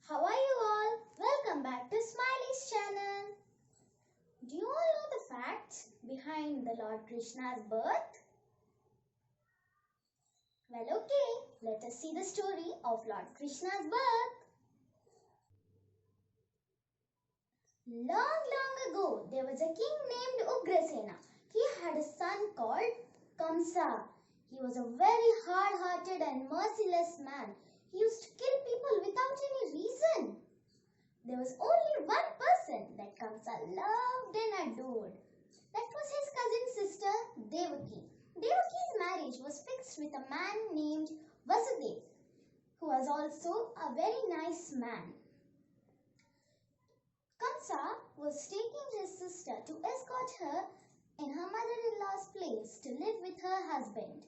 How are you all? Welcome back to Smiley's channel. Do you all know the facts behind the Lord Krishna's birth? Well, okay, let us see the story of Lord Krishna's birth. Long ago, there was a king named Ugrasena. He had a son called Kamsa. He was a very hard-hearted and merciless man. He used to kill people without any reason. There was only one person that Kamsa loved and adored. That was his cousin sister Devaki. Devaki's marriage was fixed with a man named Vasudeva, who was also a very nice man. Kamsa was taking his sister to escort her in her mother-in-law's place to live with her husband.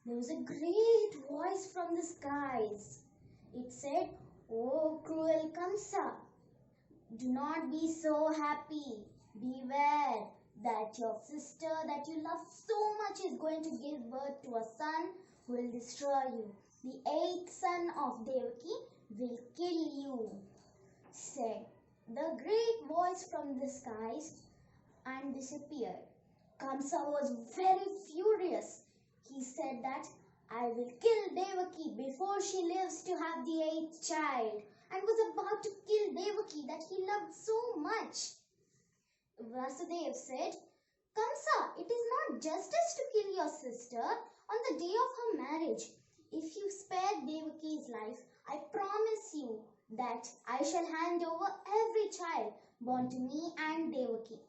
There was a great voice from the skies. It said, "Oh, cruel Kamsa, do not be so happy. Beware that your sister that you love so much is going to give birth to a son who will destroy you. The eighth son of Devaki will kill you," said the great voice from the skies, and disappeared. Kamsa was very furious. He said that, "I will kill Devaki before she lives to have the eighth child," and was about to kill Devaki that he loved so much. Vasudeva said, "Kamsa, it is not justice to kill your sister on the day of her marriage. If you spare Devaki's life, I promise you that I shall hand over every child born to me and Devaki."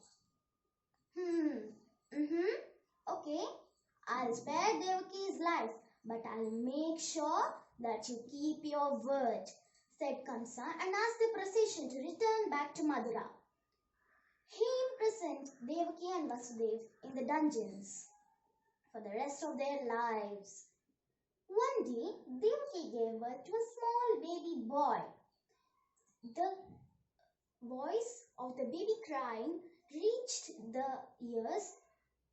Okay, I'll spare Devaki's life, but I'll make sure that you keep your word, said Kamsa, and asked the procession to return back to Madura. He imprisoned Devaki and Vasudeva in the dungeons for the rest of their lives. One day, Devaki gave birth to a small baby boy. The voice of the baby crying reached the ears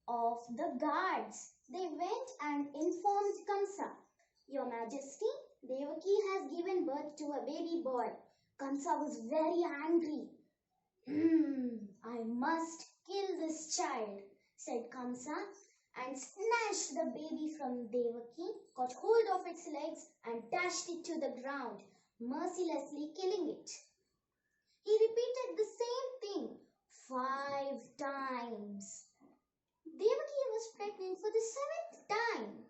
of the guards. They went and informed Kamsa, "Your Majesty, Devaki has given birth to a baby boy." Kamsa was very angry. "I must kill this child," said Kamsa, and snatched the baby from Devaki, got hold of its legs and dashed it to the ground, mercilessly killing it. He repeated the same thing 5 times. Devaki was pregnant for the 7th time.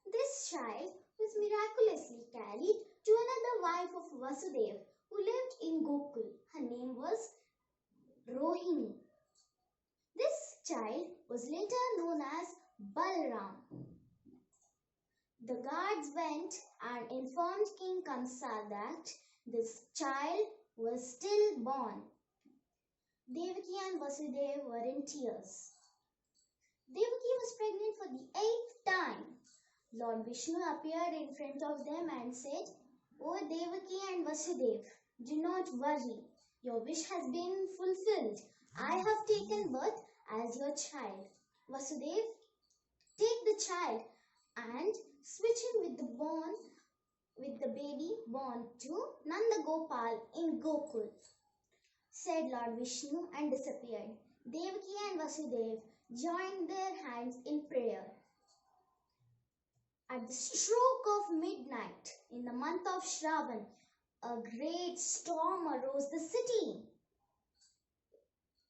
This child was miraculously carried to another wife of Vasudeva who lived in Gokul. Her name was Rohini. This child was later known as Balram. The guards went and informed King Kamsa that this child was stillborn. Devaki and Vasudeva were in tears. Devaki was pregnant for the 8th time. Lord Vishnu appeared in front of them and said, "O Devaki and Vasudeva, do not worry. Your wish has been fulfilled. I have taken birth as your child. Vasudeva, take the child and switch him with the baby born to Nanda Gopal in Gokul," said Lord Vishnu, and disappeared. Devaki and Vasudeva joined their hands in prayer. At the stroke of midnight in the month of Shravan, a great storm arose the city.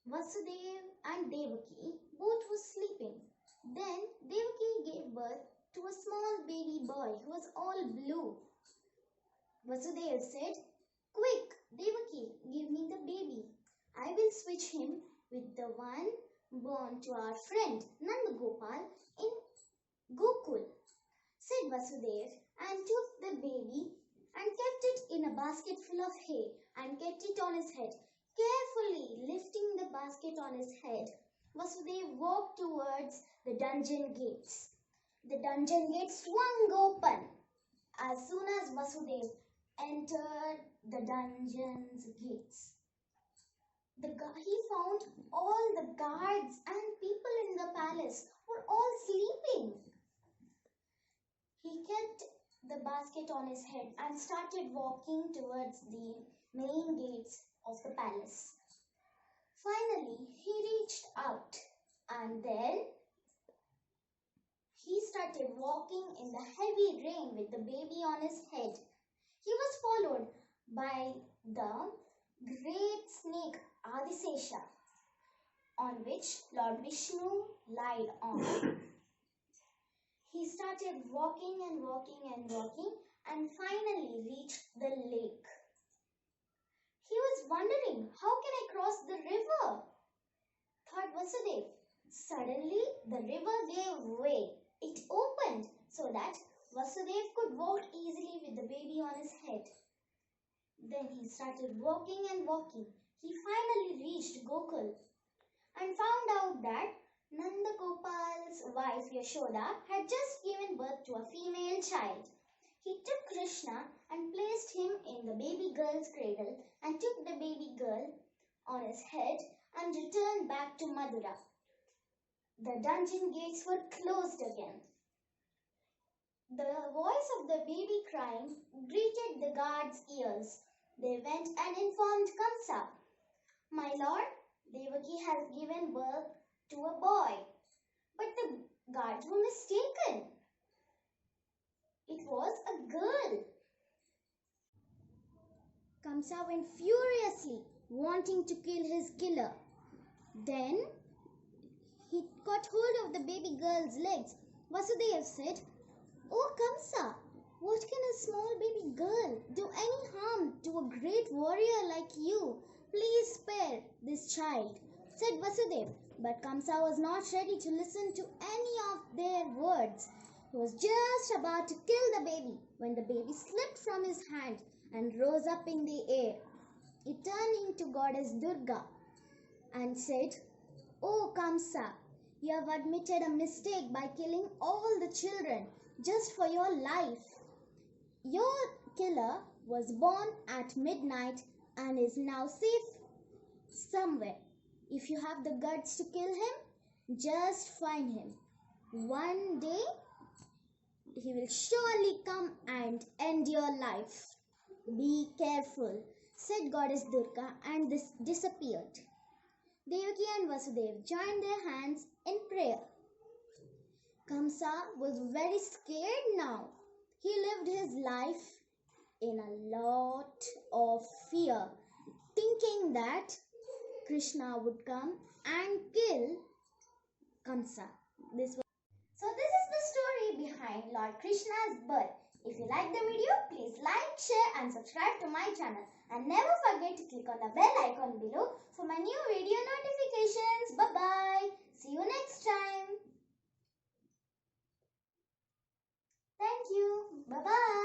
Vasudeva and Devaki both were sleeping. Then Devaki gave birth to a small baby boy who was all blue. Vasudeva said, "Quick, Devaki, give me the baby. I will switch him with the one born to our friend Nanda Gopal in Gokul," said Vasudeva, and took the baby and kept it in a basket full of hay and kept it on his head. Carefully lifting the basket on his head, Vasudeva walked towards the dungeon gates. The dungeon gates swung open. As soon as Vasudeva entered the dungeon's gates, he found all the guards and people in the palace were all sleeping. He kept the the basket on his head and started walking towards the main gates of the palace. Finally, he reached out and then he started walking in the heavy rain with the baby on his head. He was followed by the great snake Adisesha, on which Lord Vishnu lied on. He started walking and walking and walking and finally reached the lake. He was wondering, how can I cross the river? Thought Vasudev. Suddenly, the river gave way. It opened so that Vasudev could walk easily with the baby on his head. Then he started walking and walking. He finally reached Gokul and found out that Nanda Gopal's wife Yashoda had just given birth to a female child. He took Krishna and placed him in the baby girl's cradle and took the baby girl on his head and returned back to Madura. The dungeon gates were closed again. The voice of the baby crying greeted the guards' ears. They went and informed Kamsa, "My lord, Devaki has given birth to a boy." But the guards were mistaken. It was a girl. Kamsa went furiously, wanting to kill his killer. Then he caught hold of the baby girl's legs. Vasudev said, "Oh Kamsa, what can a small baby girl do any harm to a great warrior like you? Please spare this child," said Vasudev. But Kamsa was not ready to listen to any of their words. He was just about to kill the baby when the baby slipped from his hand and rose up in the air. It turned into goddess Durga and said, "Oh Kamsa, you have admitted a mistake by killing all the children just for your life. Your killer was born at midnight and is now safe somewhere. If you have the guts to kill him, just find him. One day, he will surely come and end your life. Be careful," said goddess Durga and disappeared. Devaki and Vasudev joined their hands in prayer. Kamsa was very scared now. He lived his life in a lot of fear, thinking that Krishna would come and kill Kamsa. This is the story behind Lord Krishna's birth. If you like the video, please like, share and subscribe to my channel. And never forget to click on the bell icon below for my new video notifications. Bye-bye. See you next time. Thank you. Bye-bye.